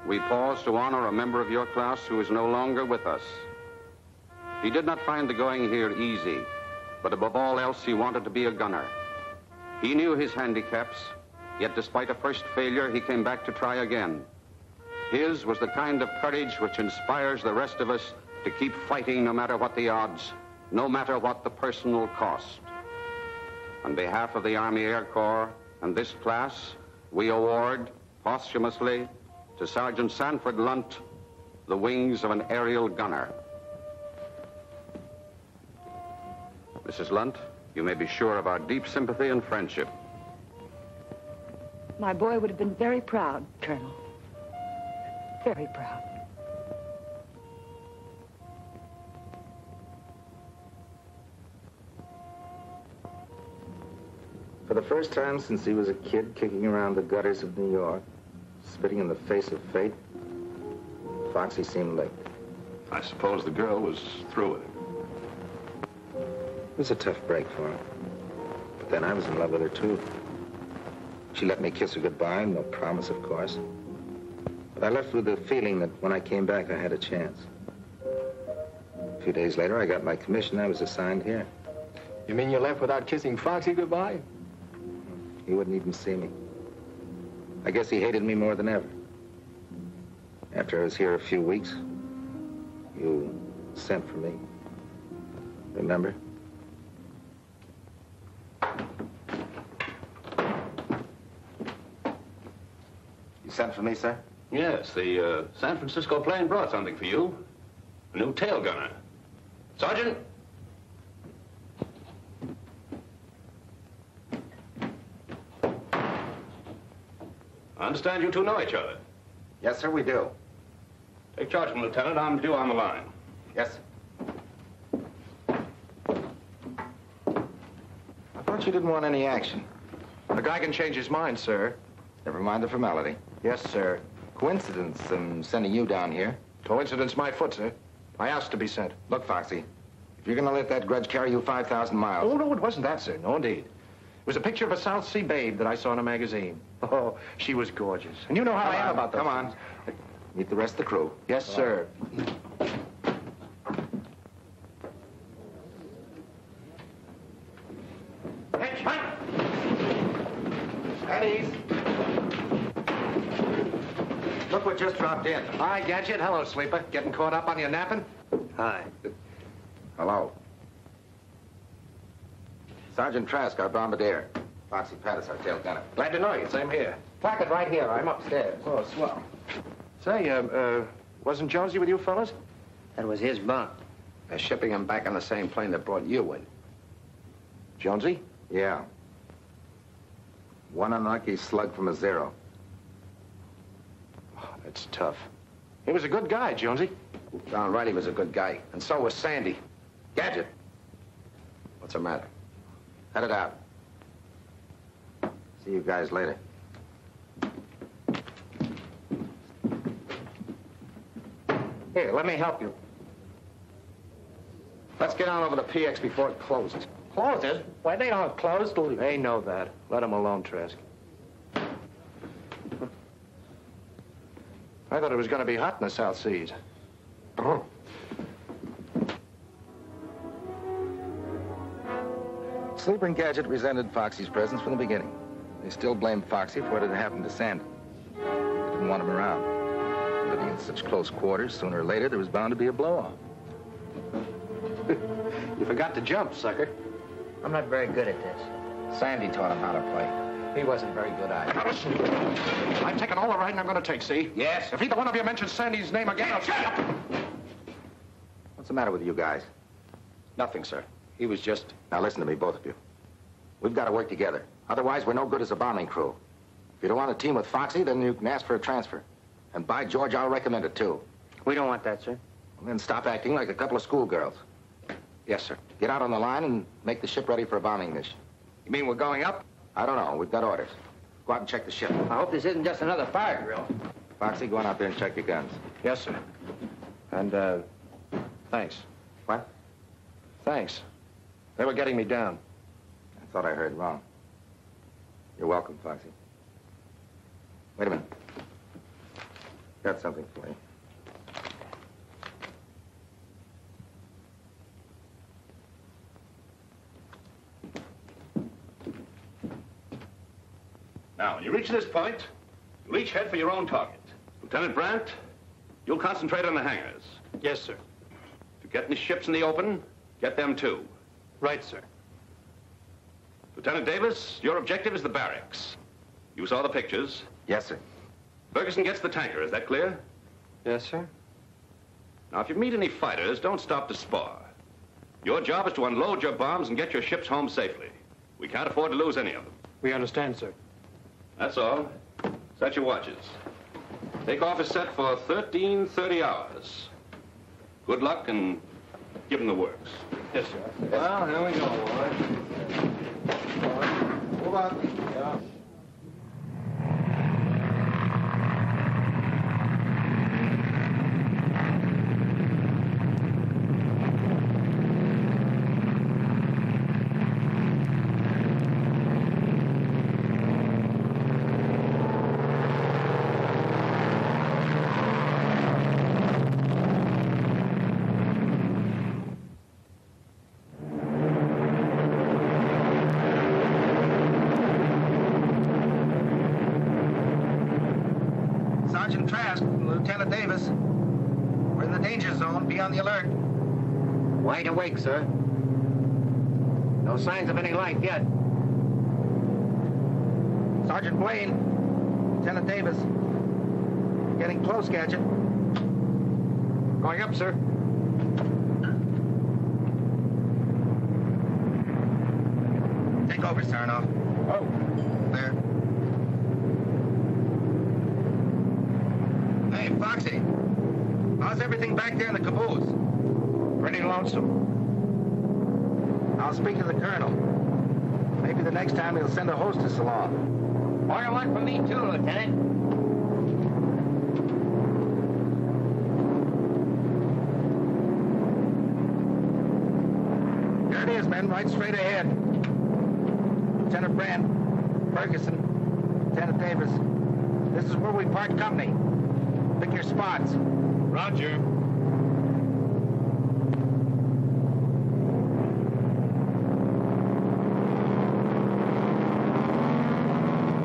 We pause to honor a member of your class who is no longer with us. He did not find the going here easy, but above all else, he wanted to be a gunner. He knew his handicaps, yet despite a first failure, he came back to try again. His was the kind of courage which inspires the rest of us to keep fighting no matter what the odds, no matter what the personal cost. On behalf of the Army Air Corps and this class, we award, posthumously, to Sergeant Sanford Lunt, the wings of an aerial gunner. Mrs. Lunt, you may be sure of our deep sympathy and friendship. My boy would have been very proud, Colonel. Very proud. For the first time since he was a kid kicking around the gutters of New York, spitting in the face of fate, Foxy seemed licked. I suppose the girl was through with him. It was a tough break for her. But then I was in love with her, too. She let me kiss her goodbye, no promise, of course. But I left with the feeling that when I came back, I had a chance. A few days later, I got my commission. I was assigned here. You mean you left without kissing Foxy goodbye? He wouldn't even see me. I guess he hated me more than ever. After I was here a few weeks, you sent for me. Remember? You sent for me, sir? Yes, the San Francisco plane brought something for you. A new tail gunner. Sergeant? I understand you two know each other. Yes, sir, we do. Take charge of him, Lieutenant. I'm due on the line. Yes. I thought you didn't want any action. A guy can change his mind, sir. Never mind the formality. Yes, sir. Coincidence, sending you down here. Coincidence, my foot, sir. I asked to be sent. Look, Foxy, if you're gonna let that grudge carry you 5,000 miles... Oh, no, it wasn't that, sir. No, indeed. It was a picture of a South Sea babe that I saw in a magazine. Oh, she was gorgeous. And you know how I am about those Come on. Meet the rest of the crew. Yes, sir. At ease. Look what just dropped in. Hi, Gadget. Hello, Sleeper. Getting caught up on your napping? Hi. Hello. Sergeant Trask, our bombardier. Foxy Pattis, our tail gunner. Glad to know you. Same here. Placard right here. I'm upstairs. Oh, swell. Say, wasn't Jonesy with you fellas? That was his bunk. They're shipping him back on the same plane that brought you in. Jonesy? Yeah. One unlucky slug from a zero. Oh, that's tough. He was a good guy, Jonesy. Darn right he was a good guy. And so was Sandy. Gadget. What's the matter? Head it out. See you guys later. Here, let me help you. Let's get on over the PX before it closes. Closes? Why, they don't close till... They know that. Let them alone, Trask. I thought it was going to be hot in the South Seas. Sleeper and Gadget resented Foxy's presence from the beginning. They still blamed Foxy for what had happened to Sandy. They didn't want him around. Living in such close quarters, sooner or later, there was bound to be a blow-off. You forgot to jump, sucker. I'm not very good at this. Sandy taught him how to play. He wasn't very good at it. Now listen, I've taken all the riding I'm going to take, see? Yes? If either one of you mentions Sandy's name again, I'll shut up. What's the matter with you guys? Nothing, sir. He was just... Now listen to me, both of you. We've got to work together. Otherwise, we're no good as a bombing crew. If you don't want to team with Foxy, then you can ask for a transfer. And by George, I'll recommend it, too. We don't want that, sir. And then stop acting like a couple of schoolgirls. Yes, sir. Get out on the line and make the ship ready for a bombing mission. You mean we're going up? I don't know. We've got orders. Go out and check the ship. I hope this isn't just another fire drill. Foxy, go on out there and check your guns. Yes, sir. And, thanks. What? Thanks. They were getting me down. I thought I heard wrong. You're welcome, Foxy. Wait a minute. Got something for you. Now, when you reach this point, you'll each head for your own target. Lieutenant Brandt, you'll concentrate on the hangars. Yes, sir. If you get any ships in the open, get them too. Right, sir. Lieutenant Davis, your objective is the barracks. You saw the pictures. Yes, sir. Ferguson gets the tanker, is that clear? Yes, sir. Now, if you meet any fighters, don't stop to spar. Your job is to unload your bombs and get your ships home safely. We can't afford to lose any of them. We understand, sir. That's all. Set your watches. Takeoff is set for 13:30 hours. Good luck and give them the works. Yes, sir. Well, here we go, boys. Move up. Yeah. Sergeant Trask, Lieutenant Davis. We're in the danger zone. Be on the alert. Wide awake, sir. No signs of any life yet. Sergeant Blaine, Lieutenant Davis. Getting close, Gadget. Going up, sir. Take over, Sarnoff. Oh. There. Hey, Foxy. How's everything back there in the caboose? Pretty lonesome. I'll speak to the colonel. Maybe the next time he'll send a hostess along. Order one for me, too, Lieutenant. There it is, men, right straight ahead. Lieutenant Brandt, Ferguson, Lieutenant Davis. This is where we part company. Pick your spots. Roger.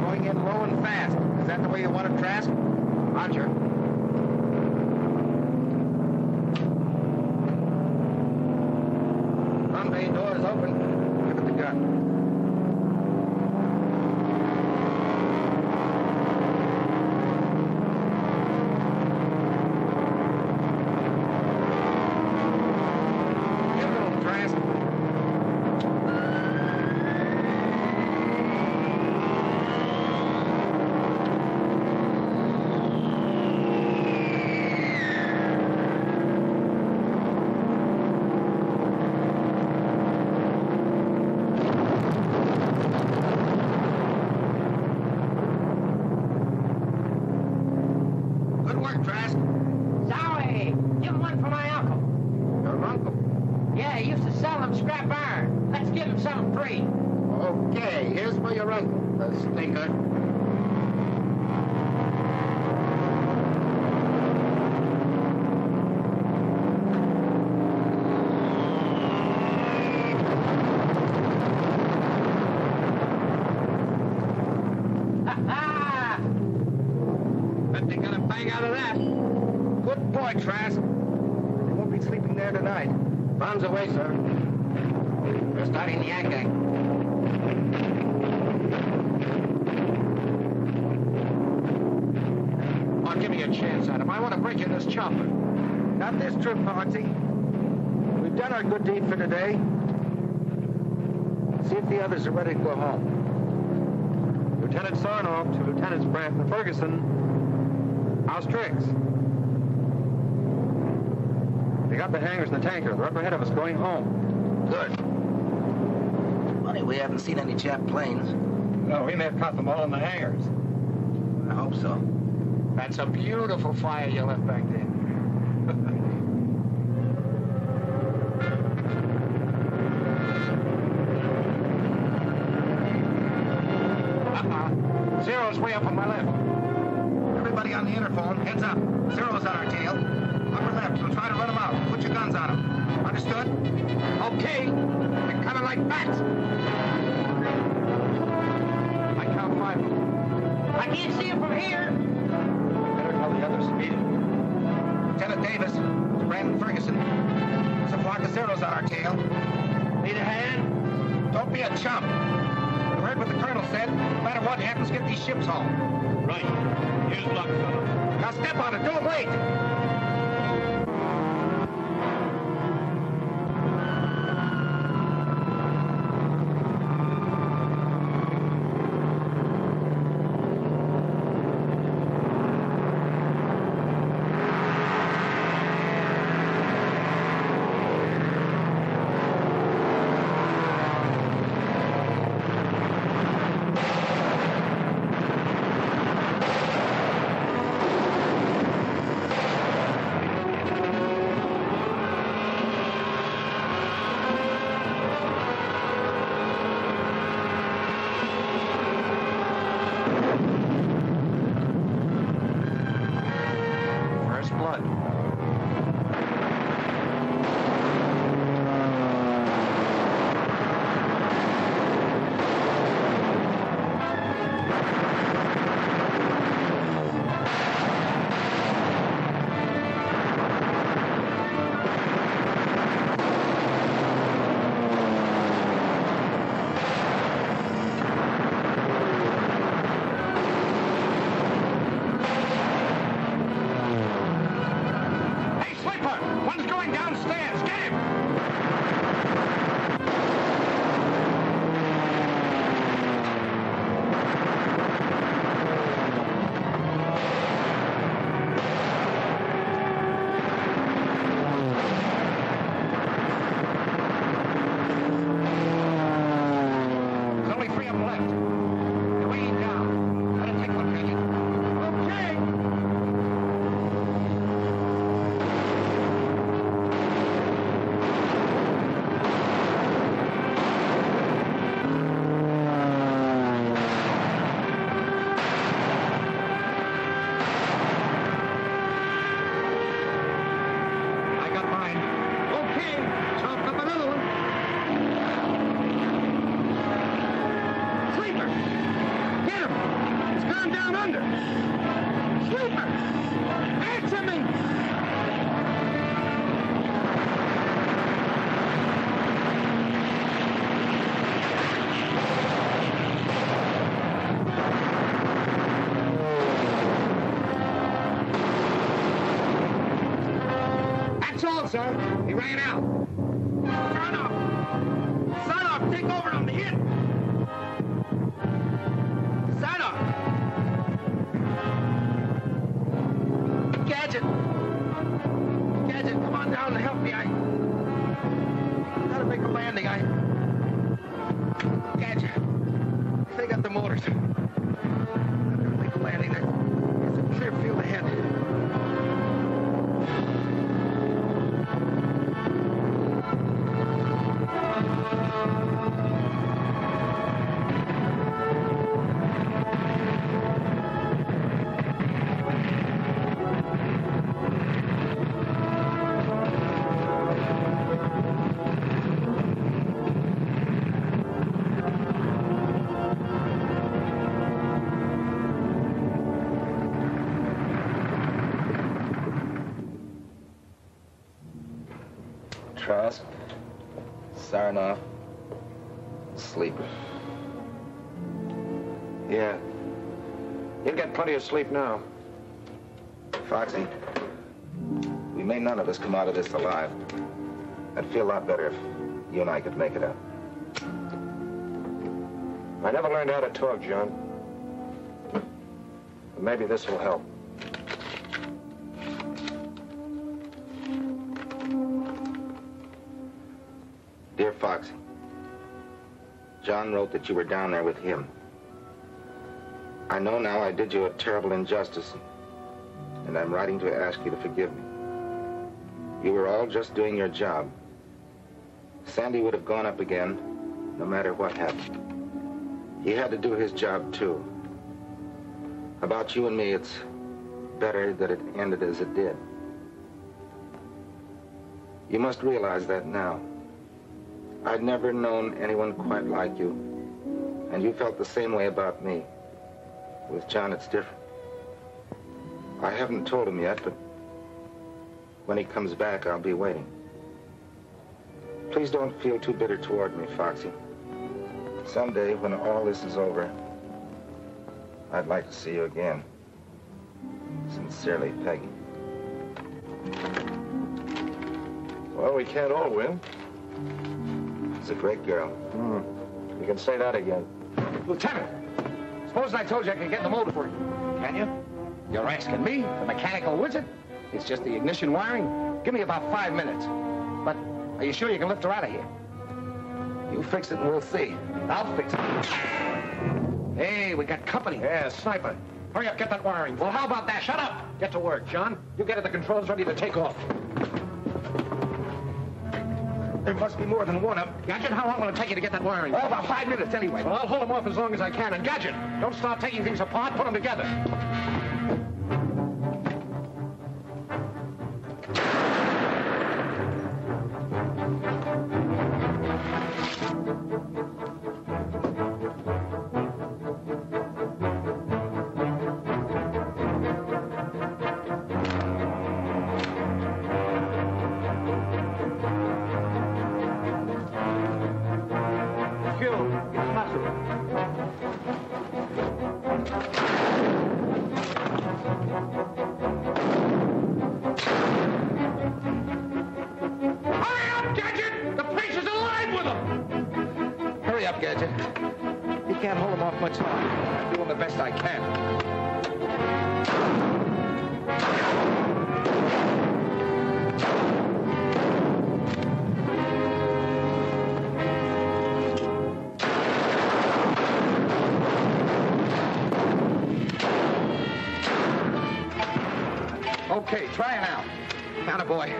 Going in low and fast. Is that the way you want it, Trask? Roger. Front bay door is open. Look at the gun. Give it a little, Trask. Good work, Trask. Sorry. Give him one for my uncle. Your uncle. Yeah, he used to sell them scrap iron. Let's give him something free. Okay, here's for your uncle, the stinker. Ha-ha! Bet they got a bang out of that. Apoie, Trask. We won't be sleeping there tonight. Bombs away, sir. We're starting the yak-yak. Oh, give me a chance, Adam. I want to break in this chopper. Not this trip, Pogsy. We've done our good deed for today. See if the others are ready to go home. Lieutenant Sarnoff to Lieutenants Brandt and Ferguson. How's tricks? They got the hangars and the tanker. They're up ahead of us going home. Good. Funny, we haven't seen any Jap planes. No, we may have caught them all in the hangars. I hope so. That's a beautiful fire you left back there. Zero's way up on my left. Everybody on the interphone, heads up. Zero's on our tail. Upper left, we'll try to run them out. Put your guns on them. Understood? Okay. They're coming like bats. I count 5. I can't see them from here. Better tell the others to meet it. Lieutenant Davis, it's Brandon Ferguson. There's a flock of Zeros on our tail. Need a hand? Don't be a chump. You heard what the colonel said. No matter what happens, get these ships home. Right. Here's luck, fellas. Now step on it. Don't wait. Sir, he ran out. Son of, take over on the hit. Son of. Gadget, come on down and help me. I gotta make a landing. Gadget, they got the motors. I gotta make a landing. There's a clear field ahead. firing off. Sleeping. Yeah. You'll get plenty of sleep now. Foxy, we may none of us come out of this alive. I'd feel a lot better if you and I could make it out. I never learned how to talk, John. But maybe this will help. Dear Foxy, John wrote that you were down there with him. I know now I did you a terrible injustice, and I'm writing to ask you to forgive me. You were all just doing your job. Sandy would have gone up again, no matter what happened. He had to do his job, too. About you and me, it's better that it ended as it did. You must realize that now. I'd never known anyone quite like you, and you felt the same way about me. With John, it's different. I haven't told him yet, but when he comes back, I'll be waiting. Please don't feel too bitter toward me, Foxy. Someday, when all this is over, I'd like to see you again. Sincerely, Peggy. Well, we can't all win. She's a great girl. You can say that again. Lieutenant, suppose I told you I could get the motor for you. Can you? You're asking me, the mechanical wizard? It's just the ignition wiring. Give me about 5 minutes. But are you sure you can lift her out of here? You fix it and we'll see. I'll fix it. Hey, we got company. Yeah, sniper. Hurry up, get that wiring. Well, how about that? Shut up! Get to work, John. You get at the controls ready to take off. There must be more than one up. Gadget, how long will it take you to get that wiring? Oh, about 5 minutes anyway. Well, I'll hold them off as long as I can. And Gadget, don't start taking things apart. Put them together. Gadget. You can't hold them off much longer. I'm doing the best I can. Okay, try it now. Attaboy.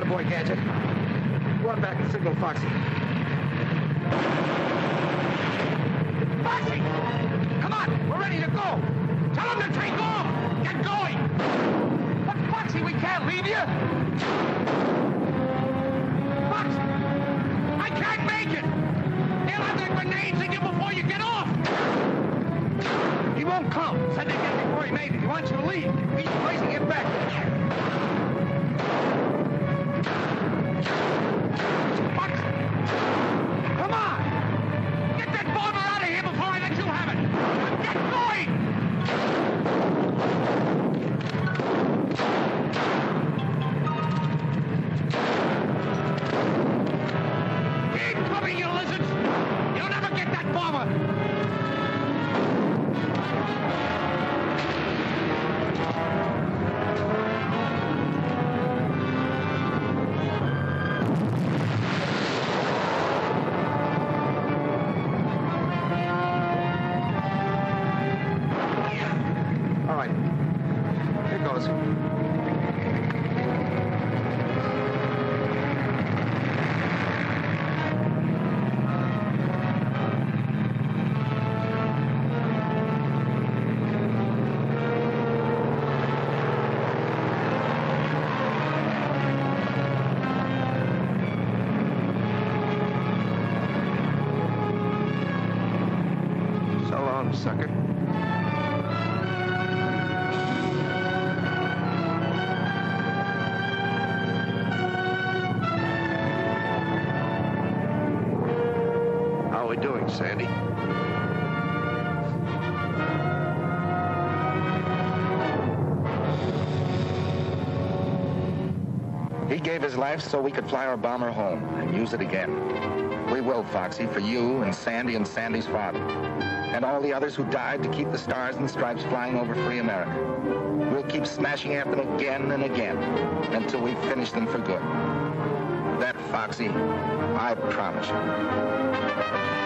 Boy, Gadget. Go on back and signal Foxy. Foxy! Come on! We're ready to go! Tell him to take off! Get going! But Foxy, we can't leave you! Foxy! I can't make it! They'll have their grenades in you before you get off! He won't come. Said they get before he made it. He wants you to leave. He's placing it back. Come on! Get that bomber out of here before I let you have it! Get going! Keep coming, you lizards! You'll never get that bomber! Sandy. He gave his life so we could fly our bomber home and use it again. We will, Foxy, for you and Sandy's father. And all the others who died to keep the stars and stripes flying over free America. We'll keep smashing at them again and again until we finish them for good. That, Foxy, I promise you.